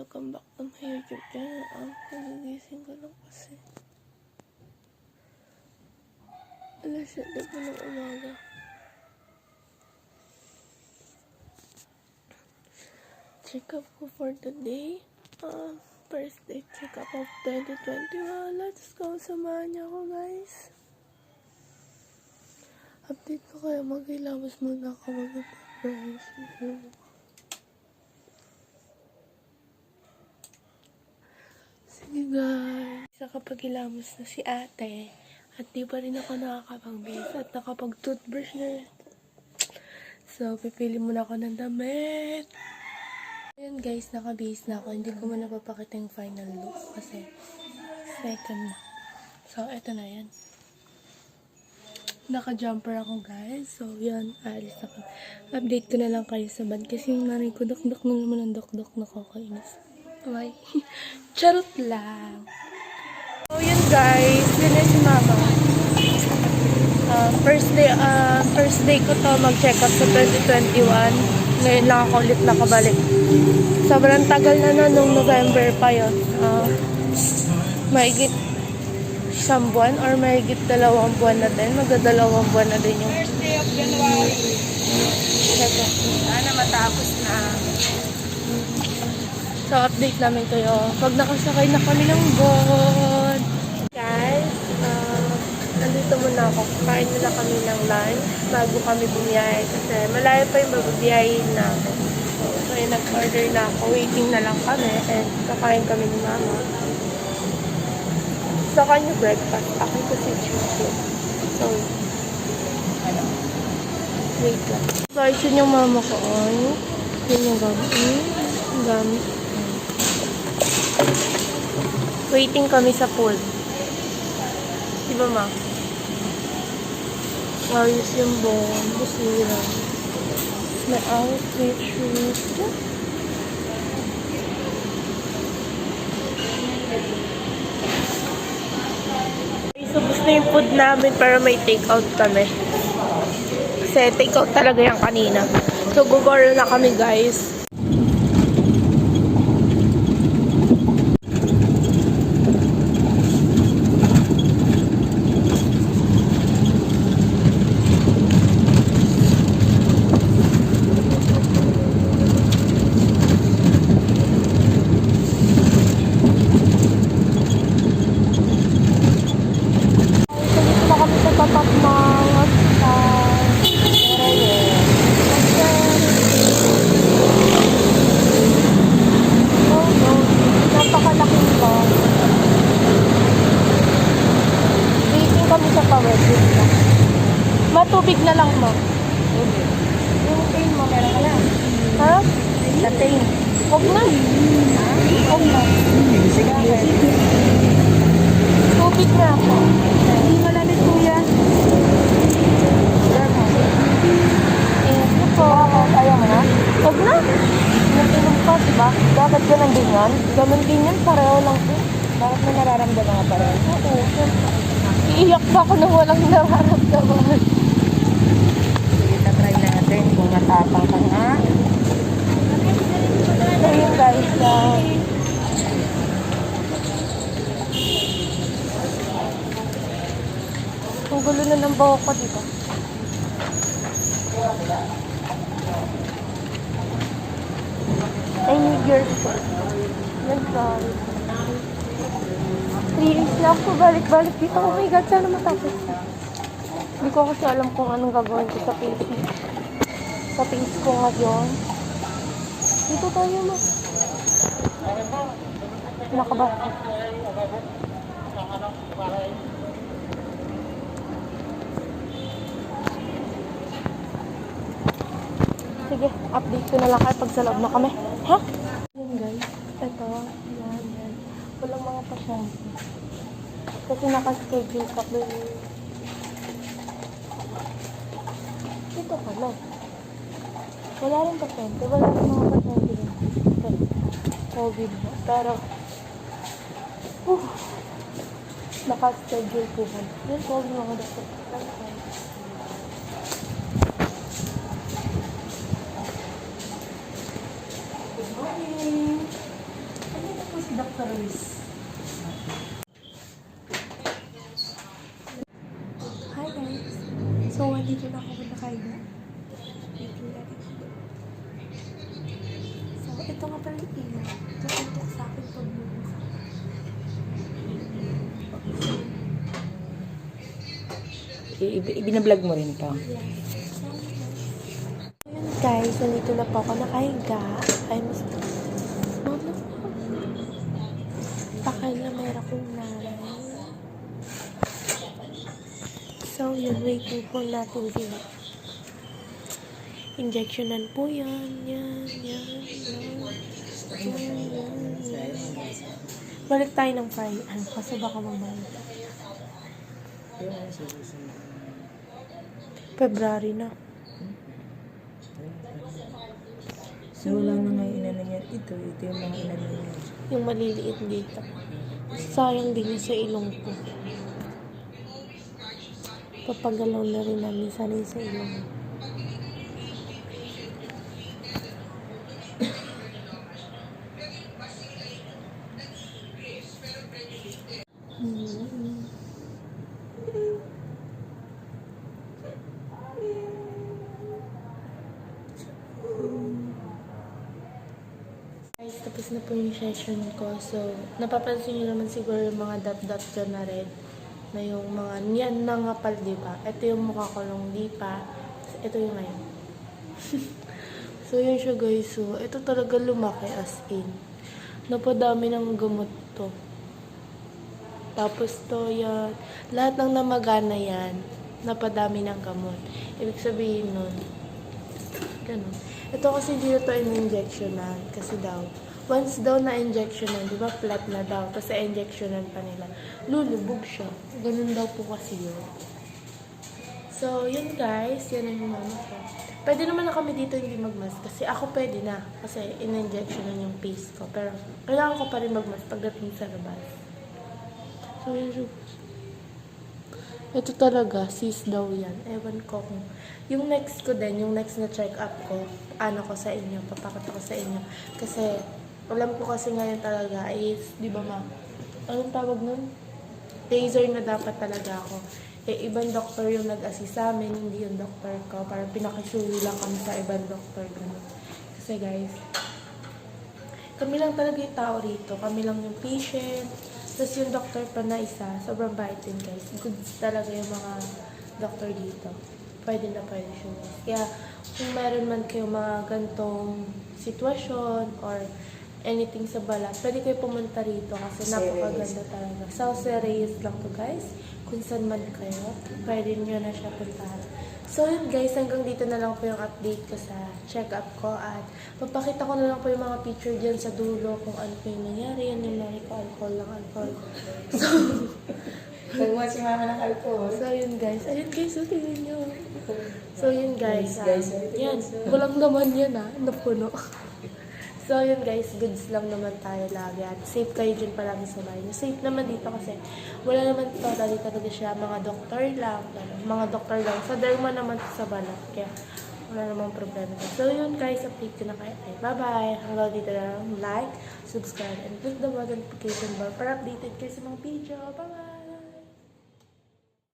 welcome back to my YouTube channel. Nagigising ko lang kasi. Alas 7 pa ng umaga. Check up ko for today. First day check up of 2021. Let's go. Samahan niyo ako, guys. Update ko kaya mag-ilabas muna ako mag-brush. Sige, guys. Nakapag-ilamos na si ate. At di pa rin ako nakakapag-base at nakapag-toothbrush na. So, pipili muna ako ng damit. Ayan guys, naka-base na ako. Hindi ko muna papakita yung final look kasi second na. So, eto na yan. Naka-jumper ako guys. So, yan. Alis ako. Update ko na lang kayo sa band kasi yung nanay ko dok-dok na naman ang dok-dok na kakainis. Okay. Charot lang. So, yun guys. Yun na si mama. First day ko to mag-check up sa 2021. Ngayon lang ako ulit nakabalik. Sobrang tagal na nung November pa yun. Mahigit isang buwan or mahigit 2 buwan na din. Magdadalawang buwan na din yung First day of January. check-up. Sana matapos na. So, update namin kayo. Pag nakasakay na kami ng boat. Guys, nandito muna ako. Kain muna kami ng lunch bago kami bumiyahe. Kasi malayo pa yung bababiyahin namin. So, yun, nag-order na ako. Waiting na lang kami. And kakain kami ni mama. Sa kanya breakfast. Akin kasi chicken. So, wait lang. Guys, yun yung mama ko. Yun yung gamit. Waiting kami sa pool. Diba ma? Ayos yung bone. Busira. May outfit, shoes. Subos na yung food namin pero may take-out kami. Kasi take-out talaga yan kanina. So, gugoro na kami guys. Matubig na lang mo. Yung pain mo, meron ka na. Ha? Sa pain. Huwag na. Huwag na. Sige. Tubig na ako. Hindi malamit kuya. Ito po. Ayaw mo na? Huwag na. Nag-inom ka, diba? Dapat ganun din yan. Ganun din yan. Pareho lang po. Bakit mo nararamdaman ka pa rin? Oo. Iiyak ba ako nang walang nararamdaman? Sige, tatry natin kung matapang ka nga. So yun guys, ang gulo na ng buhok ko dito. I need your support. I'm sorry. 3 days na ako balik-balik dito. Oh my God, sana matapos. Hindi ko kasi alam kung anong gagawin ko sa face. Sa face ko ngayon. Dito tayo mo. Nakabasa. Sige, update ko na lang kayo pag sa loob na kami. Ha? Yan guys. Ito. Yan. Walang mga pasyente. Kasi naka-schedule ka ba ito pala. Wala rin pasyente. Wala rin mga pasyente rin. COVID na. Pero, naka-schedule po ba? Yan, COVID mga doktor. Good morning. Paris. Hi guys! So, andito na ako nakahiga. So, ito nga pala yung ilaw. Tutuntok sa akin pag bumuka. Ibinablog mo rin pa. Ayun guys, nandito na po ako nakahiga. Ay, mas... Mama. Pakay na meron kong nanay. So, yun, waiting po natin sila. Injectionan po yan. Yan. Balik tayo ng fry. Ano, kasi baka magbalik. February na. So, wala na nga inano niya. Ito yung mga inano niya. Yung maliliit dito. Sayang din yung sa ilong ko. Papagalaw na rin namin sana yung sa ilong. Guys, tapos na po yung session ko. So, napapansin nyo naman siguro yung mga dot-dot ko na red. Na yung mga niyan nangapal, diba? Ito yung mukha ko nung di pa. Ito yung ngayon. So, yun siya guys. So, ito talaga lumaki as in. Napadami ng gamot to. Tapos to, yan. Lahat ng namagana yan, napadami ng gamot. Ibig sabihin nun, ganun. Ito kasi hindi na to in-injectionan. Kasi daw, once daw na-injectionan, di ba flat na daw, tapos na-injectionan pa nila, lulubog siya. Ganun daw po kasi yun. So, yun guys, yan ang yung mama ko. Pwede naman na kami dito hindi magmask kasi ako pwede na kasi in-injectionan yung face ko. Pero kailangan ko pa rin magmask pagdating sa labas. So, yun. Ito talaga, sis daw yan. Ewan ko kung... Yung next ko din, yung next na check-up ko, ano ko sa inyo, papakita ko sa inyo. Kasi, alam ko kasi ngayon talaga is, di ba ma? Anong tawag nun? Laser na dapat talaga ako. Eh, ibang doktor yung nag-assist sa amin, hindi yung doktor ko. Parang pinakisuyo lang kami sa ibang doktor. Ganun. Kasi guys, kami lang talaga yung tao rito. Kami lang yung patient. Tapos yung doctor pa na isa, sobrang bait din guys. Goods talaga yung mga doctor dito. Pwede na pwede siya. Kaya kung meron man kayo mga gantong sitwasyon or anything sa balat, pwede kayo pumunta rito kasi napakaganda talaga. Sauce Reyes lang to guys. Kung saan man kayo, pwede nyo na siya puntahan. So yun guys, hanggang dito na lang po yung update ko sa check-up ko at papakita ko na lang po yung mga picture dyan sa dulo kung ano po yung nangyari. Yan yung nangyari ko, alcohol lang, alcohol. So, Pagmuha si mama ng alcohol. so yun guys, ayun guys, so tingnan nyo. So yun guys, Guys, yan, walang naman yan napuno. So yun guys, goods lang naman tayo lagi at safe kayo dyan palagi sa bahay. Safe naman dito kasi wala naman totally talaga siya, mga doktor lang, mga doktor lang. Sa derma naman sa balat, kaya wala namang problema. So yun guys, update ko na kayo. Bye-bye! Hanggang dito na lang, like, subscribe, and click the button notification bell para updated kayo sa mga video. Bye-bye!